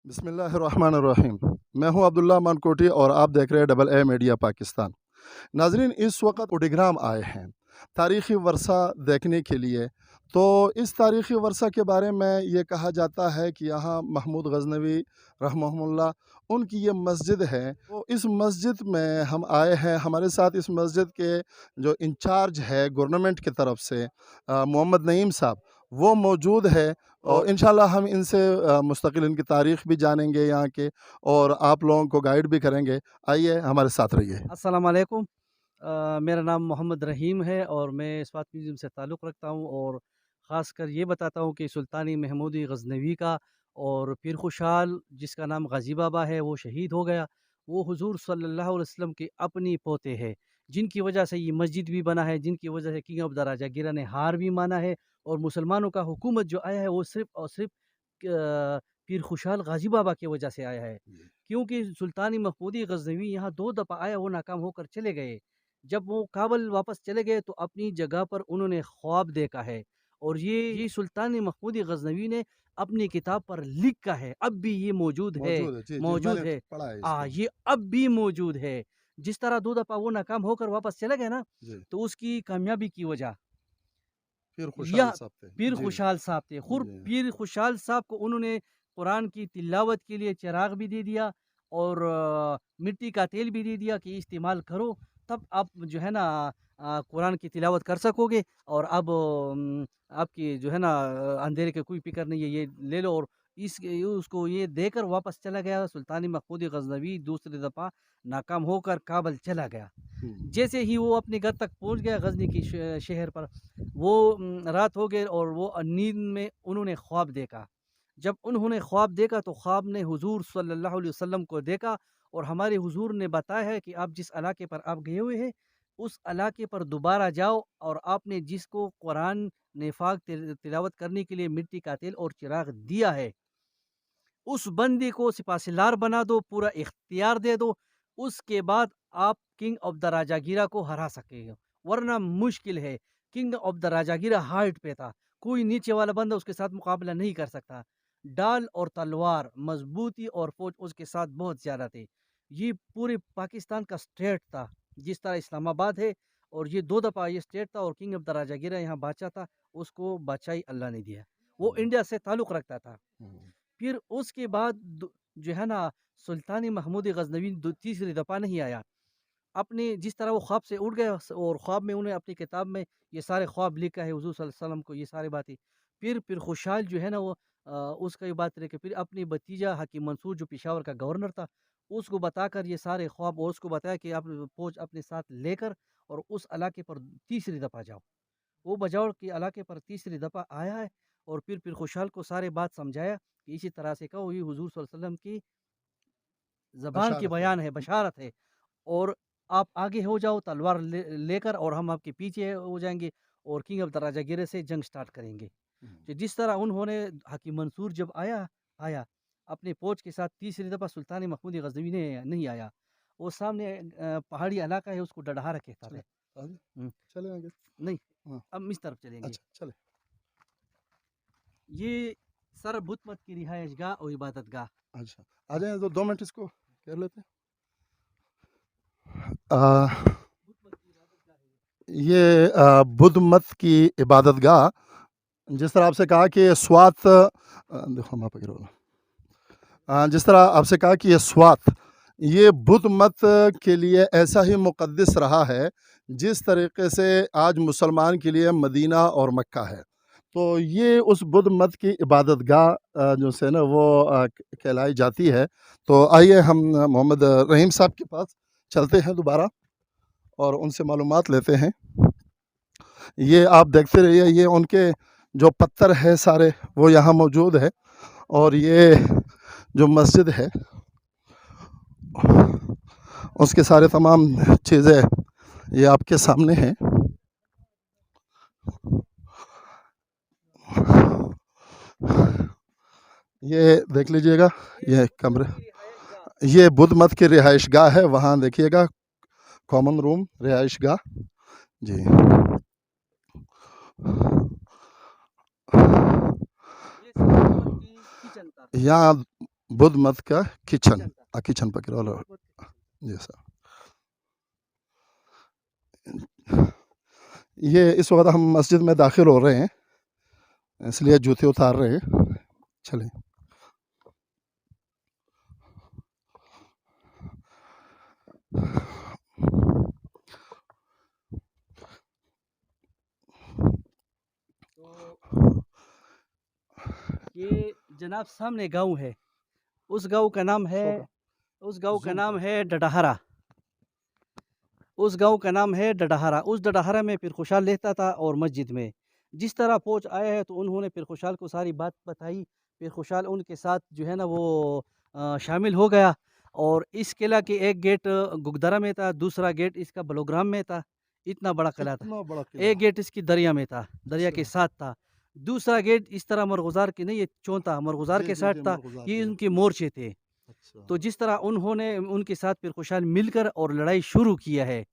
بسم اللہ الرحمن الرحیم۔ میں ہوں عبداللہ مانکوٹی اور آپ دیکھ رہے ہیں ڈبل اے میڈیا پاکستان۔ ناظرین، اس وقت اوڈیگرام آئے ہیں تاریخی ورثہ دیکھنے کے لیے۔ تو اس تاریخی ورثہ کے بارے میں یہ کہا جاتا ہے کہ یہاں محمود غزنوی رحمہ اللہ ان کی یہ مسجد ہے۔ تو اس مسجد میں ہم آئے ہیں، ہمارے ساتھ اس مسجد کے جو انچارج ہے گورنمنٹ کی طرف سے محمد نعیم صاحب، وہ موجود ہے، اور انشاءاللہ ہم ان سے مستقل ان کی تاریخ بھی جانیں گے یہاں کے، اور آپ لوگوں کو گائیڈ بھی کریں گے۔ آئیے ہمارے ساتھ رہیے۔ السلام علیکم۔ میرا نام محمد رحیم ہے اور میں اسوات میوزیم سے تعلق رکھتا ہوں، اور خاص کر یہ بتاتا ہوں کہ سلطانی محمودی غزنوی کا اور پیر خوشحال جس کا نام غازی بابا ہے وہ شہید ہو گیا۔ وہ حضور صلی اللہ علیہ وسلم کے اپنی پوتے ہیں، جن کی وجہ سے یہ مسجد بھی بنا ہے، جن کی وجہ سے کنگ آف دا راجا گیرا نے ہار بھی مانا ہے، اور مسلمانوں کا حکومت جو آیا ہے وہ صرف اور صرف پیر خوشحال غازی بابا کی وجہ سے آیا ہے۔ کیونکہ سلطانی محمودی غزنوی یہاں 2 دفعہ آیا، وہ ناکام ہو کر چلے گئے۔ جب وہ کابل واپس چلے گئے تو اپنی جگہ پر انہوں نے خواب دیکھا ہے، اور یہ سلطانی محمودی غزنوی نے اپنی کتاب پر لکھا ہے، اب بھی یہ موجود ہے۔ جی میں موجود نے ہے، پڑھا ہے اس کو۔ یہ اب بھی موجود ہے۔ جس طرح 2 دفعہ وہ ناکام ہو کر واپس چلے گئے نا، جی تو اس کی کامیابی کی وجہ پیر خوشحال یا صاحب تھے۔ پیر جی خوشحال صاحب تھے۔ خود جی پیر خوشحال صاحب کو انہوں نے قرآن کی تلاوت کے لیے چراغ بھی دے دیا، اور مٹی کا تیل بھی دے دیا کہ استعمال کرو، تب آپ جو ہے نا قرآن کی تلاوت کر سکو گے، اور اب آپ کی جو ہے نا اندھیرے کے کوئی فکر نہیں ہے، یہ لے لو۔ اور اس کو یہ دے کر واپس چلا گیا سلطانی محمودی غزنوی، دوسری دفعہ ناکام ہو کر کابل چلا گیا۔ جیسے ہی وہ اپنے گھر تک پہنچ گیا غزنی کی شہر پر، وہ رات ہو گئے، اور وہ نیند میں انہوں نے خواب دیکھا۔ جب انہوں نے خواب دیکھا تو خواب نے حضور صلی اللہ علیہ وسلم کو دیکھا، اور ہمارے حضور نے بتایا ہے کہ آپ جس علاقے پر آپ گئے ہوئے ہیں اس علاقے پر دوبارہ جاؤ، اور آپ نے جس کو قرآن نفاق تلاوت کرنے کے لیے مٹی کا تیل اور چراغ دیا ہے، اس بندے کو سپاسلار بنا دو، پورا اختیار دے دو، اس کے بعد آپ کنگ آف دا راجا گیرا کو ہرا سکے گا، ورنہ مشکل ہے۔ کنگ آف دا راجا گیرا ہائٹ پہ تھا، کوئی نیچے والا بندہ اس کے ساتھ مقابلہ نہیں کر سکتا۔ ڈال اور تلوار، مضبوطی اور فوج اس کے ساتھ بہت زیادہ تھے۔ یہ پورے پاکستان کا سٹیٹ تھا، جس طرح اسلام آباد ہے، اور یہ 2 دفعہ یہ سٹیٹ تھا، اور کنگ آف دا راجا گیرا یہاں بادشاہ تھا، اس کو بادشاہی اللہ نے دیا، وہ انڈیا سے تعلق رکھتا تھا۔ پھر اس کے بعد جو ہے نا سلطانی محمودی غزنوی تیسری دفعہ نہیں آیا۔ اپنے جس طرح وہ خواب سے اٹھ گیا، اور خواب میں انہیں اپنی کتاب میں یہ سارے خواب لکھا ہے حضور صلی اللہ علیہ وسلم کو، یہ ساری باتیں۔ پھر خوشحال جو ہے نا وہ اس کا یہ بات رہے کہ پھر اپنی بھتیجا حکیم منصور جو پشاور کا گورنر تھا، اس کو بتا کر یہ سارے خواب، اور اس کو بتایا کہ آپ فوج اپنے ساتھ لے کر اور اس علاقے پر تیسری دفعہ جاؤ۔ وہ بجاؤ کے علاقے پر تیسری دفعہ آیا ہے، اور پھر خوشحال کو سارے بات سمجھایا کہ اسی طرح سے کہو، یہ حضور صلی اللہ علیہ وسلم کی زبان کی بیان ہے، بشارت ہے، اور آپ آگے ہو جاؤ تلوار لے کر، اور ہم آپ کے پیچھے ہو جائیں گے، اور کنگ آف دا راجا گیرے سے جنگ سٹارٹ کریں گے۔ کہ جس طرح انہوں نے حکیم منصور جب آیا اپنے فوج کے ساتھ تیسری دفعہ، سلطانی محمودی غزنوی نے نہیں آیا، وہ سامنے پہاڑی علاقہ ہے، اس کو ڈڈہارا کہتا ہے۔ چلے آگے۔ نہیں، اب اس طرف چلیں گے۔ اچھا چلے۔ یہ سر بت مت کی رہائش گاہ اور عبادت گاہ۔ اچھا آ جائیں، تو 2 منٹ اس کو کر لیتے ہیں۔ یہ بدھ مت کی عبادت گاہ، جس طرح آپ سے کہا کہ سوات، دیکھو میں پکڑ رہا ہوں، جس طرح آپ سے کہا کہ یہ سوات، یہ بدھ مت کے لیے ایسا ہی مقدس رہا ہے جس طریقے سے آج مسلمان کے لیے مدینہ اور مکہ ہے۔ تو یہ اس بدھ مت کی عبادت گاہ جو سے نا وہ کہلائی جاتی ہے۔ تو آئیے ہم محمد رحیم صاحب کے پاس چلتے ہیں دوبارہ، اور ان سے معلومات لیتے ہیں۔ یہ آپ دیکھتے رہیے، یہ ان کے جو پتھر ہے سارے وہ یہاں موجود ہے، اور یہ جو مسجد ہے اس کے سارے تمام چیزیں یہ آپ کے سامنے ہیں۔ یہ دیکھ لیجئے گا، یہ کمرے، یہ بدھ مت کی رہائش گاہ ہے، وہاں دیکھیے گا کامن روم، رہائش گاہ۔ جی یہاں بدھ مت کا کچن किचन था کچن پکڑ والا बुद्ध मत का kitchen। جی سر یہ اس وقت ہم مسجد میں داخل ہو رہے ہیں اس لیے جوتے اتار رہے ہیں چلیں तो ये जनाब सामने गांव है उस गांव का नाम है شوقا उस गांव का زوم नाम کرو है डडहरा उस गांव का नाम है डडहरा उस डडहरा में फिर खुशहाल रहता था और मस्जिद में जिस तरह फौज आया है तो उन्होंने फिर खुशहाल को सारी बात बताई फिर खुशहाल उनके साथ जो है ना वो शामिल हो गया और इस किला के एक गेट गुगदरा में था दूसरा गेट इसका बलोग्राम में था इतना बड़ा किला था اتنا بڑا قلعہ एक गेट इसकी दरिया में था दरिया के اچھا साथ था दूसरा गेट इस तरह मरगुजार की नहीं ये चौथा मरगुजार جی के جی साथ جی था مرغزار ये کے उनके मोर्चे थे اچھا तो जिस तरह उन्होंने उनके साथ फिर खुशहाल मिलकर और लड़ाई शुरू किया है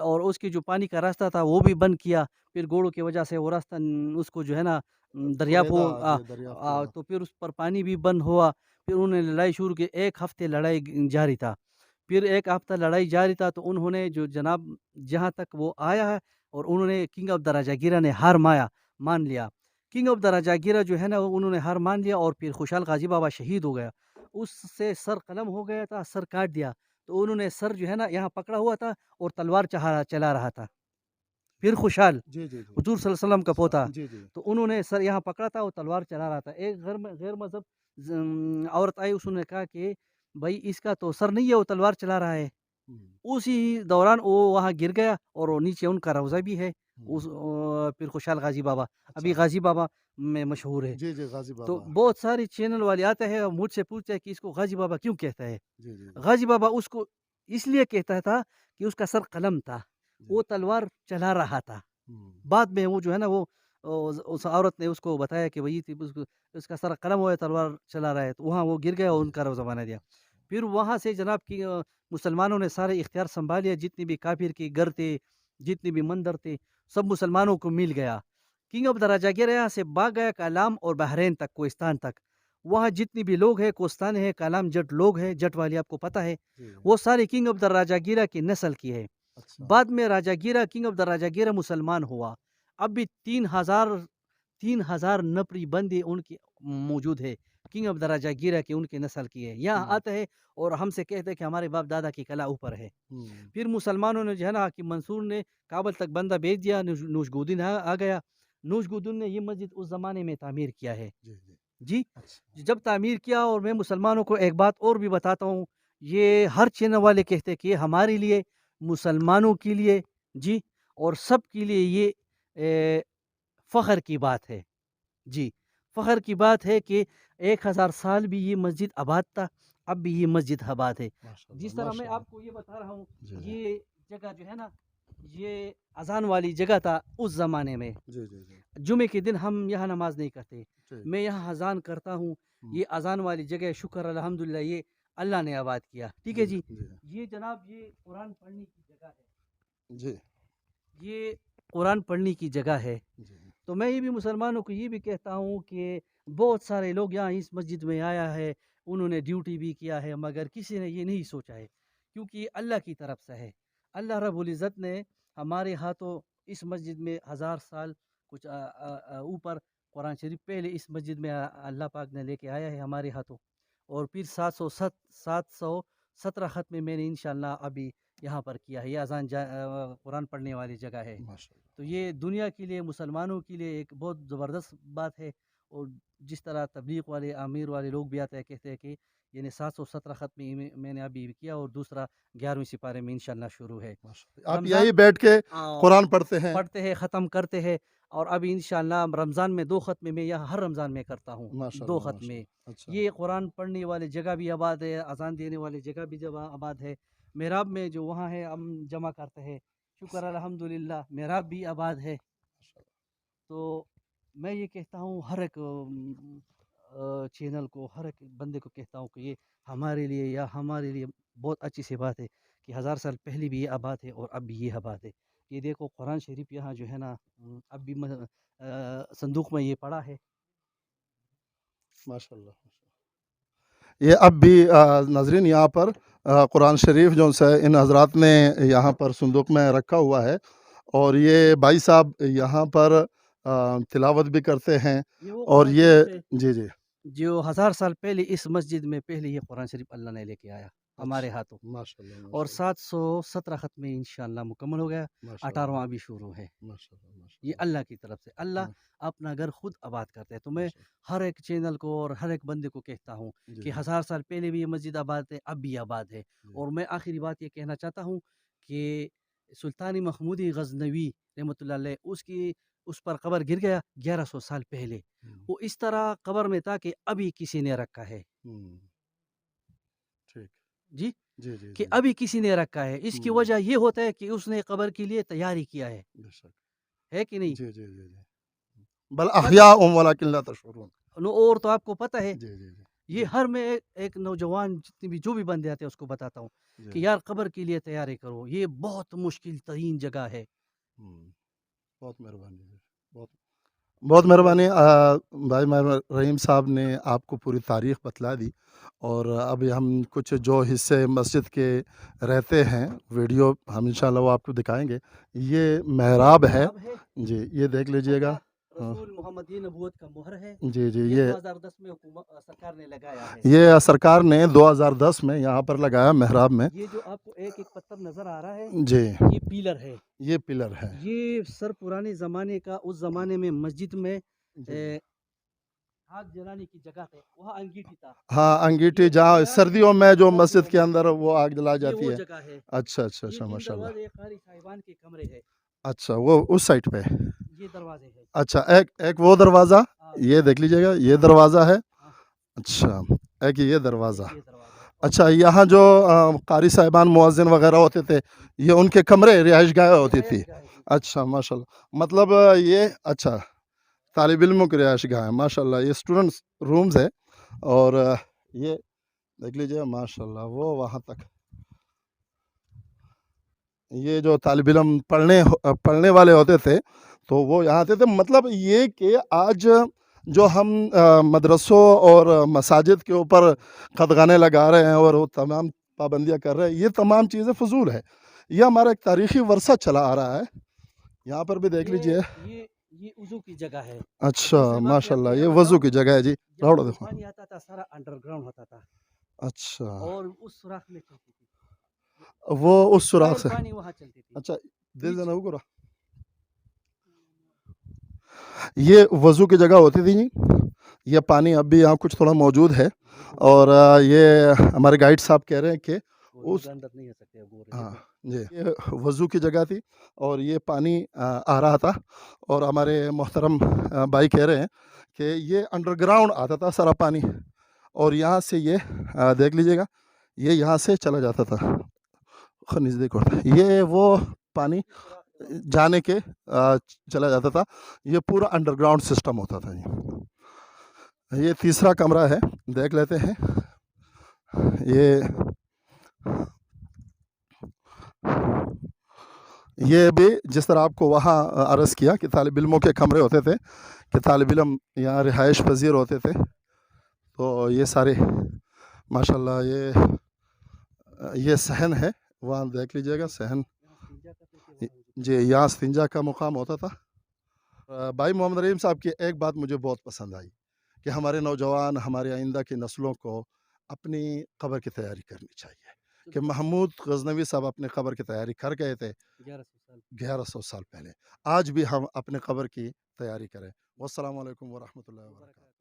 और उसकी जो पानी का रास्ता था वो भी बंद किया फिर घोड़ों की वजह से वो रास्ता उसको जो है ना दरियाप हो کوریدا جی دریافت ہوا तो फिर उस پر पानी भी बंद हुआ फिर उन्होंने लड़ाई शुरू की एक हफ्ते लड़ाई जारी था फिर एक हफ्ता लड़ाई जारी था तो उन्होंने जो जनाब जहाँ तक वो आया है और उन्होंने किंग ऑफ द राजागीरा ने हार मान लिया किंग ऑफ द राजागीरा जो है ना वो उन्होंने हार मान लिया और फिर खुशहाल गाजी बाबा शहीद हो गया उससे सर कलम हो गया था सर काट दिया तो उन्होंने सर जो है ना यहाँ पकड़ा हुआ था और तलवार चला रहा था फिर खुशहाल جی جی جی हुजूर सल्लल्लाहु अलैहि वसल्लम का पोता جی جی तो उन्होंने सर यहाँ पकड़ा था और तलवार चला रहा था एक गैर मजहब औरत आई उसने कहा कि भाई इसका तो सर नहीं है वो तलवार चला रहा है उसी दौरान वो वहाँ गिर गया और वो नीचे उनका रौज़ा भी है उस पीर खुशहाल गाजी बाबा अभी اچھا गाजी बाबा में मशहूर है جی جی غازی तो بابا बहुत सारे चैनल वाले आते हैं और मुझसे पूछते हैं कि इसको गाजी बाबा क्यों कहता है جی جی جی गाजी बाबा उसको इसलिए कहता था कि उसका सर कलम था جی वो तलवार चला रहा था ہم، बाद में वो जो है ना वो उस औरत ने उसको बताया कि भाई उसका सर कलम हुआ है तलवार चला रहा है तो वहाँ वो गिर गया और جی उनका रोज़ा बना दिया फिर वहाँ से जनाब की मुसलमानों ने सारे इख्तियार संभाल लिया जितनी भी काफिर की घर थे जितने भी मंदिर थे सब मुसलमानों को मिल गया किंग ऑफ द राजागिर यहाँ से भाग गया कालाम और बहरीन तक कोस्तान तक वहाँ जितने भी लोग हैं कोस्तान है कालाम जट लोग हैं जट वाली आपको पता है جی वो सारे किंग ऑफ द राजागिरा की नस्ल की है اچھا बाद में राजागिरा किंग ऑफ द राजागिरा मुसलमान हुआ अब भी 3,000 नपरी बंदी उनकी मौजूद है किंग ऑफ द राजागिरा की उनकी नस्ल की है यहाँ ہم، आते हैं और हमसे कहते हैं कि हमारे बाप दादा की कला ऊपर है ہم، फिर मुसलमानों ने जो है ना कि मंसूर ने काबल तक बंदा भेज दिया नूशगुद्दीन आ गया नूशगुद्दीन ने ये मस्जिद उस ज़माने में तामीर किया है جی جی जी اچھا जब तामीर किया और मैं मुसलमानों को एक बात और भी बताता हूँ ये हर चैनल वाले कहते हैं कि ये हमारे लिए मुसलमानों के लिए जी और सब के लिए ये फ़ख्र की बात है जी फ़ख्र की बात है कि 1,000 साल भी ये मस्जिद आबाद था अब भी ये मस्जिद आबाद है ماشاء اللہ जिस तरह मैं ماشاء اللہ आपको ये बता रहा हूँ جی جی ये जगह जो है ना ये अजान वाली जगह था उस ज़माने में جی جی جی जुमे के दिन हम यहाँ नमाज नहीं करते جی मैं यहाँ अजान करता हूँ ہم، ये अजान वाली जगह शुक्र अल्हम्दुलिल्लाह ये अल्लाह ने आबाद किया ठीक है جی जी جی ये जनाब ये कुरान पढ़ने की जगह है جی ये कुरान पढ़ने की जगह है جی तो मैं ये भी मुसलमानों को ये भी कहता हूँ कि बहुत सारे लोग यहाँ इस मस्जिद में आया है उन्होंने ड्यूटी भी किया है मगर किसी ने ये नहीं सोचा है क्योंकि ये अल्लाह की तरफ से है अल्लाह रब्बुल इज़्ज़त ने हमारे हाथों इस मस्जिद में 1,000 साल कुछ ऊपर कुरान शरीफ पहले इस मस्जिद में अल्लाह पाक ने लेके आया है हमारे हाथों और फिर 717 ख़त्म मैंने इंशाल्लाह अभी यहाँ पर किया है ये अजान कुरान पढ़ने वाली जगह है ماشاء اللہ तो ये दुनिया के लिए मुसलमानों के लिए एक बहुत ज़बरदस्त बात है और जिस तरह तबलीग वाले आमिर वाले लोग भी आते हैं कहते हैं कि यानी 717 ख़त्म मैंने अभी किया और दूसरा 11वें सिपारे में इंशाल्लाह शुरू है ماشاء اللہ آپ रमज़ान یہی بیٹھ کے आ, قرآن پڑھتے ہیں पढ़ते हैं ख़त्म करते हैं और अभी इंशाल्लाह रमज़ान में 2 ख़त्मे मैं यहाँ हर रमज़ान में करता हूँ ماشاء 2 اللہ ماشاء ख़त्मे اللہ اچھا ये कुरान पढ़ने वाली जगह भी आबाद है अजान देने वाली जगह भी जब आबाद है मेहराब में जो वहाँ है हम जमा करते हैं शुक्र अल्हम्दुलिल्लाह मेहराब भी आबाद है ماشاء اللہ तो मैं ये कहता हूँ हर एक चैनल को हर एक बंदे को कहता हूँ कि ये हमारे लिए या हमारे लिए बहुत अच्छी सी बात है कि 1,000 साल पहले भी ये आबाद है और अब भी ये आबाद है ये देखो कुरान शरीफ यहाँ जो है ना अब भी संदूक में ये पड़ा है ماشاء اللہ ये अब भी नाजरीन यहाँ पर कुरान शरीफ जो से इन हजरात ने यहाँ पर संदूक में रखा हुआ है और ये भाई साहब यहाँ पर तिलावत भी करते हैं ये वो और कुरान ये शरीफ है जी जी जो 1000 साल पहले इस मस्जिद में पहले ये कुरान शरीफ अल्लाह ने लेके आया हमारे हाथों, माशाल्लाह और 717 ख़त्म इंशाअल्लाह मुकम्मल हो गया, 18वां अभी शुरू है। ये अल्लाह की तरफ से, अल्लाह अपना घर खुद आबाद करते हैं। तो मैं हर एक चैनल को और हर एक बंदे को कहता हूँ कि 1000 साल पहले भी ये मस्जिद आबाद है, अब भी आबाद है। और मैं आखिरी बात ये कहना चाहता हूँ कि सुल्तानी महमूदी गज़नवी रहमतुल्लाह अलैह उसकी उस पर कब्र गिर गया 1100 साल पहले। वो इस तरह कब्र में था कि अभी किसी ने रखा है। ठीक जी, जी जी कि जी अभी किसी ने रखा है। इसकी वजह ये होता है कि उसने कब्र के लिए तैयारी किया बेशक है कि नहीं? जी जी जी जी बल अहया वलाकिन ला तशऊरून और तो आपको पता है, जी जी जी ये हर मैं एक नौजवान जितने भी जो भी बंदे आते हैं उसको बताता हूँ जी कि यार कब्र के लिए तैयारी करो, ये बहुत मुश्किल तरीन जगह है। बहुत मेहरबानी जी बहुत बहुत मेहरबानी भाई रहीम साहब ने आपको पूरी तारीख़ बतला दी और अभी हम कुछ जो हिस्से मस्जिद के रहते हैं वीडियो हम इंशाल्लाह वो आपको दिखाएंगे। ये मेहराब है अब है जी, ये देख लीजिएगा। हाँ, रसूल मोहम्मदी नबूवत का मुहर है। जी जी ये ये 2010 में सरकार ने लगाया है। ये सरकार ने 2010 में यहाँ पर लगाया मेहराब में। ये जो आपको एक एक पत्थर नजर आ रहा है, जी ये पिलर है। ये पिलर है ये सर पुराने ज़माने का, उस ज़माने में मस्जिद में जी ए, आग जलाने की जगह पे वहाँ अंगीठी था। हाँ अंगीठी ये जहाँ यहाँ सर्दियों में जो सर्दियों मस्जिद के में अंदर वो आग जलाई ये जाती वो है। जगह है। अच्छा अच्छा ये अच्छा 3 माशाल्लाह। दरवाजे कारी साहिबान के कमरे है। अच्छा वो उस साइड पे ये दरवाजे है। अच्छा एक एक वो दरवाज़ा हाँ, ये देख लीजिएगा ये दरवाज़ा है। हाँ, अच्छा एक ये दरवाज़ा। ये दरवाजा है। और अच्छा यहाँ जो कारी साहिबान मुअज्जिन वगैरह होते थे ये उनके कमरे रिहाइश गाह होती थी। रिहायश गाह है। अच्छा माशाल्लाह मतलब ये अच्छा तालिब इल्मों की रिहाइश गाह है माशाल्लाह ये स्टूडेंट्स रूम्स है और ये देख लीजिए माशाल्लाह वो वहाँ तक ये जो तालिब इल्म पढ़ने वाले होते थे तो वो यहाँ आते थे मतलब ये कि आज जो हम मदरसों और मसाजिद के ऊपर खतगाने लगा रहे हैं और वो तमाम पाबंदियाँ कर रहे हैं ये तमाम चीज़ें फजूल है। ये हमारा एक तारीख़ी वर्सा चला आ रहा है। यहाँ पर भी देख लीजिए। ये वज़ू की जगह है। अच्छा दूसरी बात मैं आपको माशाल्लाह ये ये बताऊँ, वज़ू की जगह है जी। यहाँ दौड़ो जो देखो। पानी आता था सारा अंडरग्राउंड होता था अच्छा और उस सुराख में चलती थी। वो उस सुराख पाइप से पानी वहाँ चलती थी। अच्छा दे बीच देना वो ये वज़ू की जगह होती थी जी। ये पानी अब भी यहाँ कुछ थोड़ा मौजूद है और ये हमारे गाइड साहब कह रहे हैं कि उस अंदर नहीं आ सकते अब हाँ जी ये वज़ू की जगह थी और ये पानी आ रहा था और हमारे मोहतरम भाई कह रहे हैं कि ये अंडरग्राउंड आता था सारा पानी और यहाँ से ये देख लीजिएगा ये यहाँ से चला जाता था खनिज देखो ये वो पानी जाने के चला जाता था। ये पूरा अंडरग्राउंड सिस्टम होता था ये तीसरा कमरा है देख लेते हैं। ये भी जिस तरह आपको वहाँ अर्ज़ किया कि तालिब इल्मों के कमरे होते थे कि तालिब इल्म यहाँ रिहाइश पज़ीर होते थे तो ये सारे माशाल्लाह ये सहन है वहाँ देख लीजिएगा सहन जी यहाँ इस्तिंजा का मुकाम होता था। भाई मोहम्मद रहीम साहब की एक बात मुझे बहुत पसंद आई कि हमारे नौजवान हमारे आइंदा की नस्लों को अपनी कब्र की तैयारी करनी चाहिए कि महमूद गज़नवी साहब अपने कब्र की तैयारी कर गए थे 1100 साल पहले। आज भी हम अपने कब्र की तैयारी करें। वस्सलामु अलैकुम वरहमतुल्लाहि वबरकातुहू।